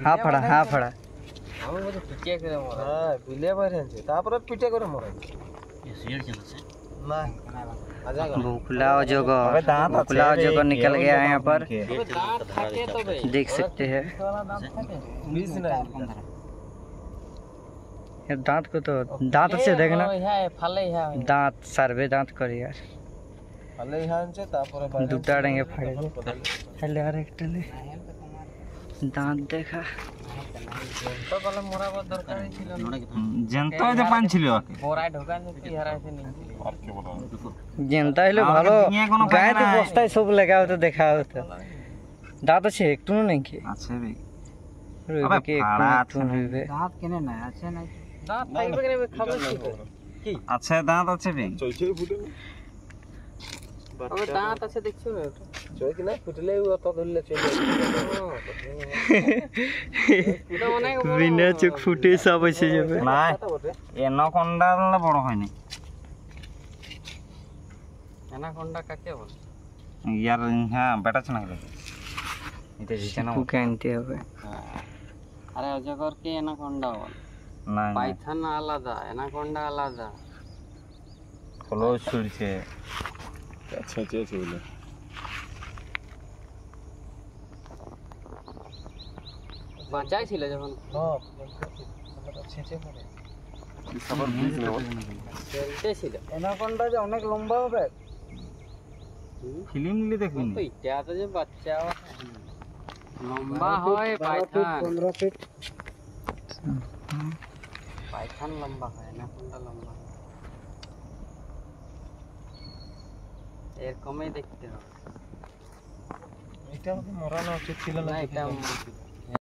হাফড়া হাফড়া আমি বলি পিটিয়ে করে মরা হ্যাঁ বিলে বাইরে আছে তারপরে পিটিয়ে করে মরা ये शेर चला से না भूखला जोकर निकल गया है यहाँ पर देख सकते हैं। बीस नहीं ये दांत को तो दांत से देखना दांत सर्वे दांत कर यार ভালো ইহানছে তারপরে বাইরে দুটা ডেঙ্গে ফাড়ে তাহলে আর একটা নে দাঁত দেখা তো বলে মরাবার দরকার ছিল না जनता যে পান ছিল বড়াই ঢোকানে কি হারাইছে নি জেনতা হইলে ভালো গায়েতে বস্তায় সব লেখা হতো দেখা হতো দাঁত আছে একটু নাকি আছে বে রইবে কি একটু রইবে দাঁত কেনে না আছে না দাঁত থাকবে কেনে খাবে কি আছে দাঁত আছে বে চইছে ফুটে আবে দাঁত আছে দেখছো না চই কি না ফুটলে অত ধরলে চলে এটা অনেক বিনা চোখ ফুটে সব এসে যাবে না এনাকোন্ডা বড় হয়নি অ্যানাকোন্ডা কাকে বলে यार হ্যাঁ বেটা ছিল না এটা জিতে না কুকে আনতে হবে আরে অজগর কি অ্যানাকোন্ডা বলে না পাইথন আলাদা অ্যানাকোন্ডা আলাদা হলো ছুড়ছে আচ্ছা চেয়েছে বলে বাঁচাই ছিল যখন হ্যাঁ ছেঁচে পড়ে সবার বীজ নেব চলতে ছিল অ্যানাকোন্ডা যে অনেক লম্বা হবে ফিল্ম নিলে দেখবিনি তো এটা তো যে বাচ্চা লম্বা হয় পাইথন 15 ফিট পাইথন লম্বা হয় অ্যানাকোন্ডা লম্বা এরকমই দেখতে হবে এটা মরানো উচিত ছিল না এটা